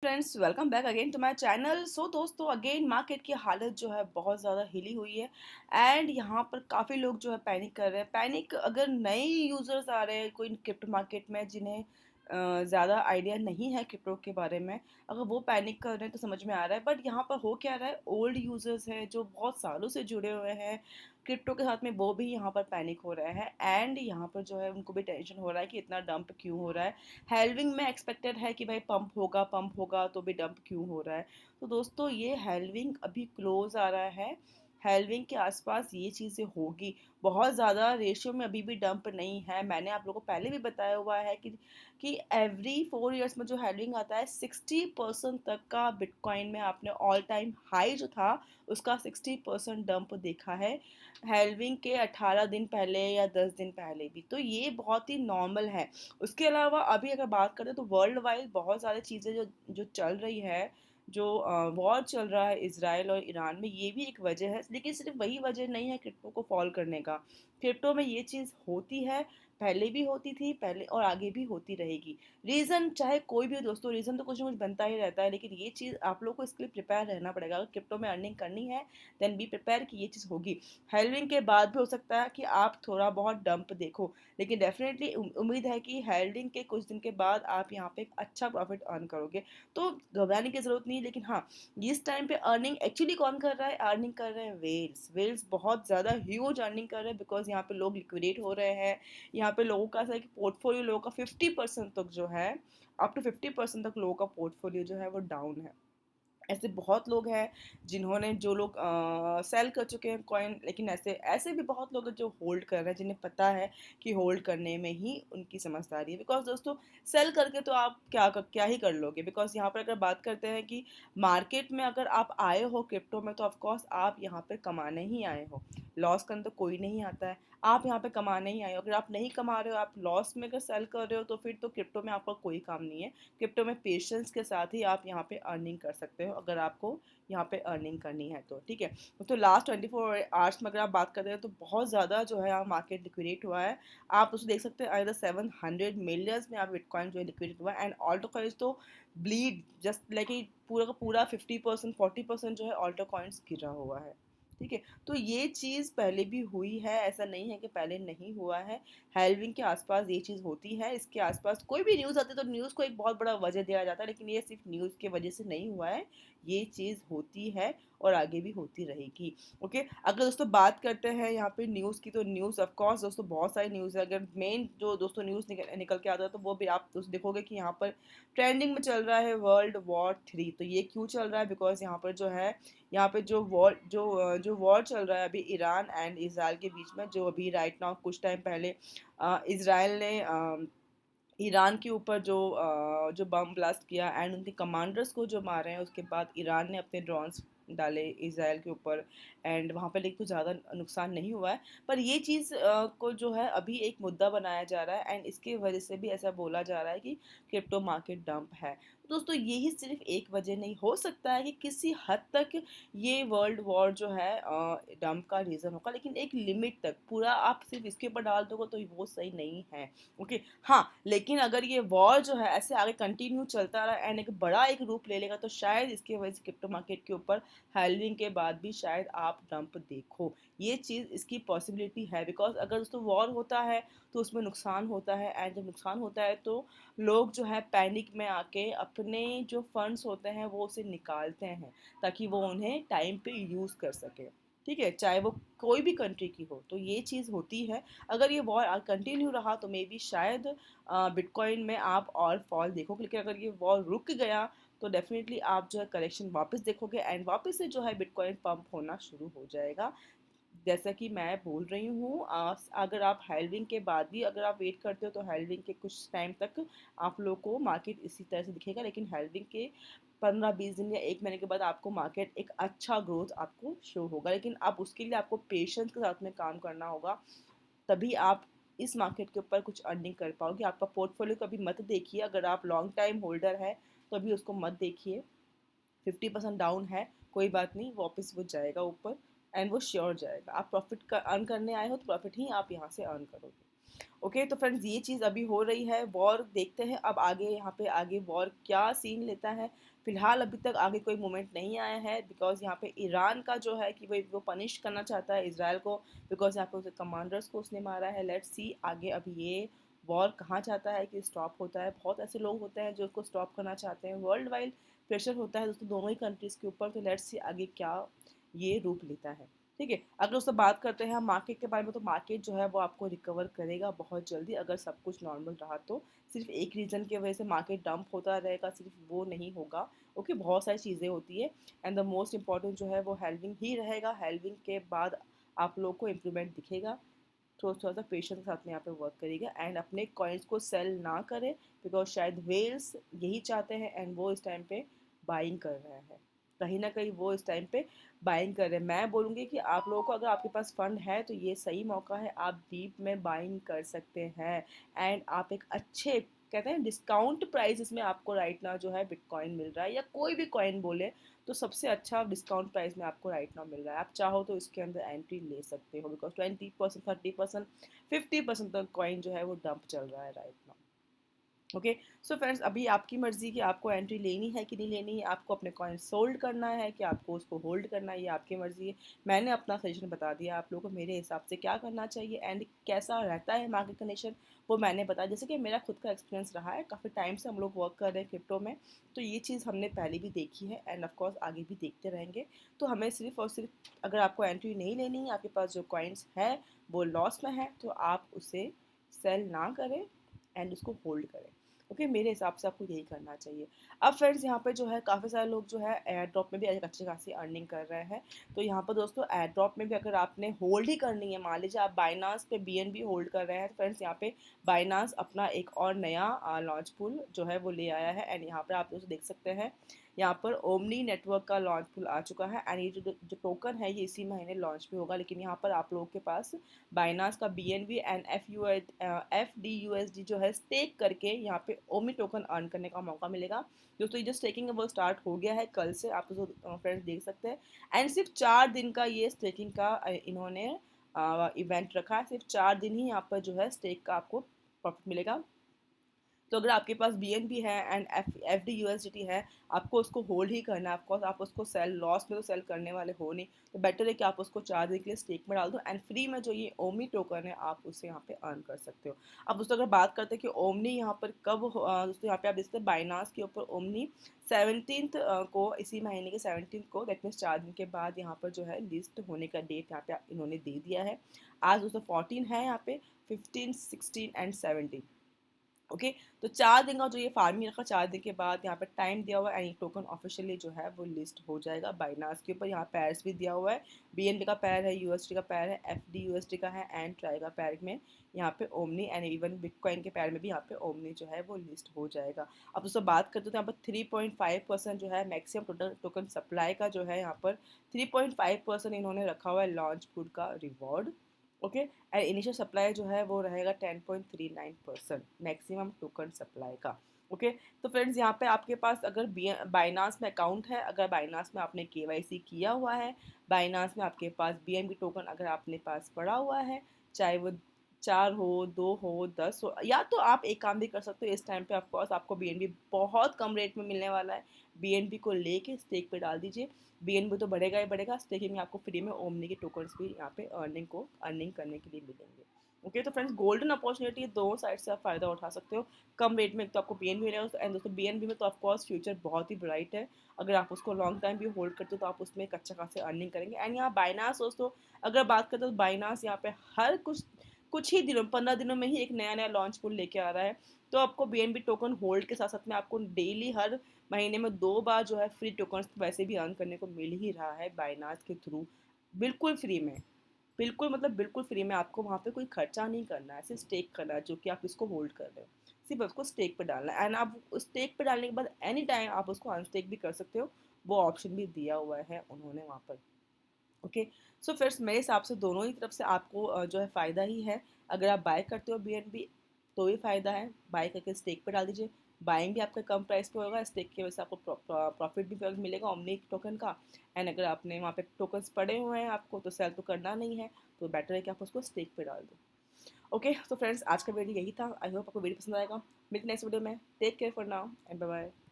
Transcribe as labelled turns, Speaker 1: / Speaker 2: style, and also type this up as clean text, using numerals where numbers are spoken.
Speaker 1: Friends, welcome back again to my channel. So दोस्तों, again market की हालत जो है बहुत ज़्यादा हिली हुई है एंड यहाँ पर काफ़ी लोग जो है पैनिक कर रहे हैं। पैनिक अगर नए यूज़र्स आ रहे हैं कोई क्रिप्टो मार्केट में जिन्हें ज़्यादा आइडिया नहीं है क्रिप्टो के बारे में, अगर वो पैनिक कर रहे हैं तो समझ में आ रहा है। बट यहाँ पर हो क्या रहा है, ओल्ड यूज़र्स हैं जो बहुत सालों से जुड़े हुए हैं क्रिप्टो के साथ में, वो भी यहाँ पर पैनिक हो रहे हैं एंड यहाँ पर जो है उनको भी टेंशन हो रहा है कि इतना डंप क्यों हो रहा है। हेल्विंग में एक्सपेक्टेड है कि भाई पंप होगा तो भी डंप क्यों हो रहा है। तो दोस्तों, ये हेल्विंग अभी क्लोज आ रहा है। हेल्विंग के आसपास ये चीज़ें होगी। बहुत ज़्यादा रेशियो में अभी भी डंप नहीं है। मैंने आप लोगों को पहले भी बताया हुआ है कि एवरी 4 ईयर्स में जो हेल्विंग आता है 60% तक का बिटकॉइन में आपने ऑल टाइम हाई जो था उसका 60% डंप देखा है हेल्विंग के 18 दिन पहले या 10 दिन पहले भी। तो ये बहुत ही नॉर्मल है। उसके अलावा अभी अगर बात करें तो वर्ल्ड वाइड बहुत सारी चीज़ें जो जो चल रही है, जो वॉर चल रहा है इसराइल और ईरान में, ये भी एक वजह है। लेकिन सिर्फ वही वजह नहीं है क्रिप्टो को फॉल करने का। क्रिप्टो में ये चीज़ होती है, पहले भी होती थी, पहले और आगे भी होती रहेगी। रीज़न चाहे कोई भी हो दोस्तों, रीज़न तो कुछ ना कुछ बनता ही रहता है। लेकिन ये चीज़ आप लोग को इसके लिए प्रिपेयर रहना पड़ेगा। अगर क्रिप्टो में अर्निंग करनी है देन बी प्रिपेयर कि ये चीज़ होगी। हेल्विंग के बाद भी हो सकता है कि आप थोड़ा बहुत डंप देखो, लेकिन डेफिनेटली उम्मीद है कि हेल्डिंग के कुछ दिन के बाद आप यहाँ पे एक अच्छा प्रॉफिट अर्न करोगे। तो घबराने की ज़रूरत नहीं है। लेकिन हाँ, इस टाइम पे अर्निंग एक्चुअली कौन कर रहा है? अर्निंग कर रहे हैं वेल्स। वेल्स बहुत ज़्यादा ह्यूज अर्निंग कर रहे हैं बिकॉज यहाँ पे लोग लिक्विडेट हो रहे हैं। यहाँ पे लोगों का ऐसा है कि पोर्टफोलियो लोगों का 50% तक जो है, अप टू 50% तक लोगों का पोर्टफोलियो जो है वो डाउन है। ऐसे बहुत लोग हैं जिन्होंने, जो लोग सेल कर चुके हैं कॉइन, लेकिन ऐसे ऐसे भी बहुत लोग हैं जो होल्ड कर रहे हैं, जिन्हें पता है कि होल्ड करने में ही उनकी समझदारी है। बिकॉज दोस्तों, सेल करके तो आप क्या ही कर लोगे। बिकॉज यहाँ पर अगर बात करते हैं कि मार्केट में अगर आप आए हो क्रिप्टो में, तो ऑफकोर्स आप यहाँ पर कमाने ही आए हो। लॉस करने तो कोई नहीं आता है। आप यहाँ पे कमाने ही आए हो। अगर आप नहीं कमा रहे हो, आप लॉस में अगर सेल कर रहे हो, तो फिर तो क्रिप्टो में आपका कोई काम नहीं है। क्रिप्टो में पेशेंस के साथ ही आप यहाँ पे अर्निंग कर सकते हो, अगर आपको यहाँ पे अर्निंग करनी है तो। ठीक है। तो लास्ट 24 आवर्स में अगर आप बात करते हैं तो बहुत ज़्यादा जो है यहाँ मार्केट लिक्विडेट हुआ है। आप उसे देख सकते हैं, अगर 700 मिलियंस में आप बिटकॉइन जो है लिक्विडेट हुआ है एंड ऑल्टो कॉइन्स तो ब्लीड जस्ट लाइक पूरा का पूरा 50% 40% जो है ऑल्टो कॉइन्स गिरा हुआ है। ठीक है। तो ये चीज़ पहले भी हुई है, ऐसा नहीं है कि पहले नहीं हुआ है। हेल्विंग के आसपास ये चीज़ होती है। इसके आसपास कोई भी न्यूज़ आती है तो न्यूज़ को एक बहुत बड़ा वजह दिया जाता है, लेकिन ये सिर्फ न्यूज़ के वजह से नहीं हुआ है। ये चीज़ होती है और आगे भी होती रहेगी। ओके। अगर दोस्तों बात करते हैं यहाँ पे न्यूज़ की, तो न्यूज़ ऑफ कोर्स दोस्तों बहुत सारी न्यूज़ है। अगर मेन जो दोस्तों न्यूज़ निकल के आता है तो वो भी आप दोस्तों देखोगे कि यहाँ पर ट्रेंडिंग में चल रहा है वर्ल्ड वॉर 3। तो ये क्यों चल रहा है? बिकॉज यहाँ पर जो है, यहाँ पे जो वॉर चल रहा है अभी ईरान एंड इसराइल के बीच में, जो अभी राइट नाउ कुछ टाइम पहले इसराइल ने ईरान के ऊपर जो बम ब्लास्ट किया एंड उनके कमांडर्स को जो मारे हैं, उसके बाद ईरान ने अपने ड्रोन्स डाले इसराइल के ऊपर एंड वहाँ पे लेकिन कुछ ज़्यादा नुकसान नहीं हुआ है। पर ये चीज़ को जो है अभी एक मुद्दा बनाया जा रहा है एंड इसके वजह से भी ऐसा बोला जा रहा है कि क्रिप्टो मार्केट डंप है। तो दोस्तों, यही सिर्फ एक वजह नहीं हो सकता है कि किसी हद तक ये वर्ल्ड वॉर जो है डंप का रीज़न होगा, लेकिन एक लिमिट तक। पूरा आप सिर्फ इसके ऊपर डाल दोगे तो वो सही नहीं है। ओके। हाँ, लेकिन अगर ये वॉर जो है ऐसे आगे कंटिन्यू चलता रहा एंड एक बड़ा एक रूप ले लेगा, तो शायद इसकी वजह से क्रिप्टो मार्केट के ऊपर हेल्विंग के बाद भी शायद आप डंप देखो। ये चीज़, इसकी पॉसिबिलिटी है। बिकॉज अगर दोस्तों वॉर होता है तो उसमें नुकसान होता है एंड जब नुकसान होता है तो लोग जो है पैनिक में आके अपने जो फंड्स होते हैं वो उसे निकालते हैं, ताकि वो उन्हें टाइम पे यूज़ कर सके। ठीक है, चाहे वो कोई भी कंट्री की हो। तो ये चीज़ होती है। अगर ये वॉर कंटिन्यू रहा तो मे बी शायद बिटकॉइन में आप और फॉल देखोगे। लेकिन अगर ये वॉर रुक गया तो डेफिनेटली आप जो है कलेक्शन वापस देखोगे एंड वापस से जो है बिटकॉइन पंप होना शुरू हो जाएगा। जैसा कि मैं बोल रही हूँ, अगर आप हेल्विंग के बाद भी अगर आप वेट करते हो तो हेल्विंग के कुछ टाइम तक आप लोग को मार्केट इसी तरह से दिखेगा। लेकिन हेल्विंग के 15-20 दिन या 1 महीने के बाद आपको मार्केट एक अच्छा ग्रोथ आपको शो होगा। लेकिन आप उसके लिए आपको पेशेंस के साथ में काम करना होगा, तभी आप इस मार्केट के ऊपर कुछ अर्निंग कर पाओगे। आपका पोर्टफोलियो कभी मत देखिए। अगर आप लॉन्ग टाइम होल्डर है तो अभी उसको मत देखिए। 50% डाउन है, कोई बात नहीं, वापस वो जाएगा ऊपर एंड वो श्योर जाएगा। आप प्रॉफिट का अर्न करने आए हो तो प्रॉफिट ही आप यहाँ से अर्न करोगे। ओके, तो फ्रेंड्स ये चीज़ अभी हो रही है, वॉर देखते हैं अब आगे, यहाँ पे आगे वॉर क्या सीन लेता है। फिलहाल अभी तक आगे कोई मूवमेंट नहीं आया है, बिकॉज यहाँ पे ईरान का जो है कि वो पनिश करना चाहता है इसराइल को, बिकॉज यहाँ पे उसके कमांडर्स को उसने मारा है। लेट्स सी आगे अब ये वॉर कहाँ चाहता है कि स्टॉप होता है। बहुत ऐसे लोग होते हैं जो उसको स्टॉप करना चाहते हैं, वर्ल्ड वाइड प्रेशर होता है दोस्तों दोनों ही कंट्रीज़ के ऊपर। तो लेट्स सी आगे क्या ये रूप लेता है। ठीक है, अगर उससे बात करते हैं हम मार्केट के बारे में, तो मार्केट जो है वो आपको रिकवर करेगा बहुत जल्दी अगर सब कुछ नॉर्मल रहा तो। सिर्फ एक रीज़न की वजह से मार्केट डंप होता रहेगा, सिर्फ वो नहीं होगा। ओके, बहुत सारी चीज़ें होती है, एंड द मोस्ट इंपॉर्टेंट जो है वो हेल्विंग ही रहेगा। हेल्विंग के बाद आप लोग को इम्प्रूवमेंट दिखेगा। थोड़ा थोड़ा सा पेशेंस के साथ में यहाँ पे वर्क करेगा, एंड अपने कॉइन्स को सेल ना करें, बिकॉज शायद वेल्स यही चाहते हैं एंड वो इस टाइम पे बाइंग कर रहे हैं। कहीं ना कहीं वो इस टाइम पे बाइंग कर रहे हैं। मैं बोलूँगी कि आप लोगों को अगर आपके पास फंड है तो ये सही मौका है, आप डीप में बाइंग कर सकते हैं, एंड आप एक अच्छे कहते हैं डिस्काउंट प्राइस में आपको राइट नाउ जो है बिटकॉइन मिल रहा है, या कोई भी कॉइन बोले तो सबसे अच्छा डिस्काउंट प्राइस में आपको राइट नाउ मिल रहा है। आप चाहो तो इसके अंदर एंट्री ले सकते हो, बिकॉज 20%, 30%, 50% तक कॉइन जो है वो डंप चल रहा है right now. Okay, so friends अभी आपकी मर्जी कि आपको एंट्री लेनी है कि नहीं लेनी है, आपको अपने कॉइन सोल्ड करना है कि आपको उसको होल्ड करना है, ये आपकी मर्जी है। मैंने अपना सजेशन बता दिया आप लोगों को मेरे हिसाब से क्या करना चाहिए एंड कैसा रहता है मार्केट कंडीशन, वो मैंने बताया। जैसे कि मेरा खुद का एक्सपीरियंस रहा है, काफ़ी टाइम से हम लोग वर्क कर रहे हैं क्रिप्टो में, तो ये चीज़ हमने पहले भी देखी है एंड ऑफकोर्स आगे भी देखते रहेंगे। तो हमें सिर्फ और सिर्फ अगर आपको एंट्री नहीं लेनी है, आपके पास जो कॉइन्स है वो लॉस में है, तो आप उसे सेल ना करें एंड उसको होल्ड करें। ओके, मेरे हिसाब से आपको यही करना चाहिए। अब फ्रेंड्स यहाँ पे जो है काफ़ी सारे लोग जो है एयर ड्रॉप में भी अच्छी खासी अर्निंग कर रहे हैं। तो यहाँ पर दोस्तों एयर ड्रॉप में भी अगर आपने होल्ड ही करनी है, मान लीजिए आप बाइनांस पे बीएनबी होल्ड कर रहे हैं, तो फ्रेंड्स यहाँ पे बाइनांस अपना एक और नया लॉन्च पूल जो है वो ले आया है, एंड यहाँ पर आप दोस्तों देख सकते हैं यहाँ पर ओमनी नेटवर्क का लॉन्च पूल आ चुका है, एंड ये जो टोकन है ये इसी महीने लॉन्च भी होगा। लेकिन यहाँ पर आप लोगों के पास बाइनास का BNB and F D USD जो है स्टेक करके यहाँ पे ओमी टोकन अर्न करने का मौका मिलेगा। दोस्तों ये जो स्टेकिंग है वो स्टार्ट हो गया है कल से, आप तो फ्रेंड्स देख सकते हैं। एंड सिर्फ 4 दिन का ये स्टेकिंग का इन्होंने इवेंट रखा है, सिर्फ 4 दिन ही यहाँ पर जो है स्टेक का आपको प्रॉफिट मिलेगा। तो अगर आपके पास बीएनबी है एंड एफ डी यूएसडीटी है, आपको उसको होल्ड ही करना है। ऑफकोर्स आप उसको सेल लॉस में तो सेल करने वाले हो नहीं, तो बेटर है कि आप उसको 4 दिन के लिए स्टेक में डाल दो, एंड फ्री में जो ये ओमनी टोकन है आप उससे यहाँ पे अर्न कर सकते हो। अब दोस्तों अगर बात करते हैं कि ओमनी यहाँ पर कब दोस्तों यहाँ पे आप देखते हैं बाइनास के ऊपर ओमनी 17th को, इसी महीने के 17th को, दैट मीन्स 4 दिन के बाद यहाँ पर जो है लिस्ट होने का डेट यहाँ पे इन्होंने दे दिया है। आज दोस्तों 14 है, यहाँ पे 15, 16 एंड 17। ओके, तो 4 दिन का जो ये फार्मिंग रखा, 4 दिन के बाद यहाँ पे टाइम दिया हुआ है, एंड टोकन ऑफिशियली जो है वो लिस्ट हो जाएगा बाइनास के ऊपर। यहाँ पैर्स भी दिया हुआ है, बीएनबी का पैर है, यूएसडी का पैर है, एफडी यूएसडी का है, एंड ट्राई का पैर में यहाँ पे ओमनी, एंड इवन बिटकॉइन के पैर में भी यहाँ पे ओमनी जो है वो लिस्ट हो जाएगा। अब उससे बात करते तो यहाँ पर 3.5% जो है मैक्सिमम टोटल टोकन सप्लाई का जो है, यहाँ पर 3.5% इन्होंने रखा हुआ है लॉन्च फूड का reward. Okay, and initial supply जो है वो रहेगा 10.39% मैक्सिमम टोकन सप्लाई का। ओके, तो फ्रेंड्स यहाँ पे आपके पास अगर बाइनास में अकाउंट है, अगर बाइनास में आपने केवाईसी किया हुआ है, बाइनास में आपके पास बीएनबी टोकन अगर आपने पास पड़ा हुआ है, चाहे वो 4 हो, 2 हो, 10 हो, या तो आप एक काम भी कर सकते हो इस टाइम पे, ऑफकोर्स आपको बीएनबी बहुत कम रेट में मिलने वाला है, बीएनबी को लेके स्टेक पे डाल दीजिए। बीएनबी तो बढ़ेगा ही बढ़ेगा, स्टेकिंग में आपको फ्री में ओमनी के टोकन्स भी यहाँ पे अर्निंग करने के लिए मिलेंगे। ओके, तो फ्रेंड्स गोल्डन अपॉर्चुनिटी दोनों साइड से आप फायदा उठा सकते हो। कम रेट में एक तो आपको बीएनबी मिलेगा, एंड दोस्तों बीएनबी में तो ऑफकोर्स फ्यूचर बहुत ही ब्राइट है। अगर आप उसको लॉन्ग टाइम भी होल्ड करते हो तो आप उसमें एक अच्छा खासे अर्निंग करेंगे। एंड यहाँ बाइनास दोस्तों अगर बात करते हो तो बाइनास यहाँ पे हर कुछ ही दिनों 15 दिनों में ही एक नया नया लॉन्च पुल लेके आ रहा है। तो आपको बीएनबी टोकन होल्ड के साथ साथ में आपको डेली हर महीने में 2 बार जो है फ्री टोकन्स वैसे भी अर्न करने को मिल ही रहा है बाइनास के थ्रू, बिल्कुल फ्री में। बिल्कुल मतलब बिल्कुल फ्री में, आपको वहाँ पे कोई खर्चा नहीं करना है, सिर्फ स्टेक करना है, जो कि आप इसको होल्ड कर रहे हो, सिर्फ उसको स्टेक पे डालना है, एंड आप उस स्टेक पे डालने के बाद एनी टाइम आप उसको अनस्टेक भी कर सकते हो, वो ऑप्शन भी दिया हुआ है उन्होंने वहाँ पर। ओके, सो फ्रेंड्स मेरे हिसाब से दोनों ही तरफ से आपको जो है फ़ायदा ही है। अगर आप बाय करते हो बीएनबी तो भी फ़ायदा है, बाय करके स्टेक पे डाल दीजिए, बाइंग भी आपका कम प्राइस पे होगा, स्टेक की वजह से आपको प्रॉफिट भी मिलेगा ओमनी टोकन का। एंड अगर आपने वहाँ पे टोकन्स पड़े हुए हैं आपको तो सेल तो करना नहीं है, तो बेटर है कि आप उसको स्टेक पे डाल दो। ओके, तो फ्रेंड्स आज का वीडियो यही था। आई होप आपको वीडियो पसंद आएगा। मिलते नेक्स्ट वीडियो में। Take care for now and bye bye.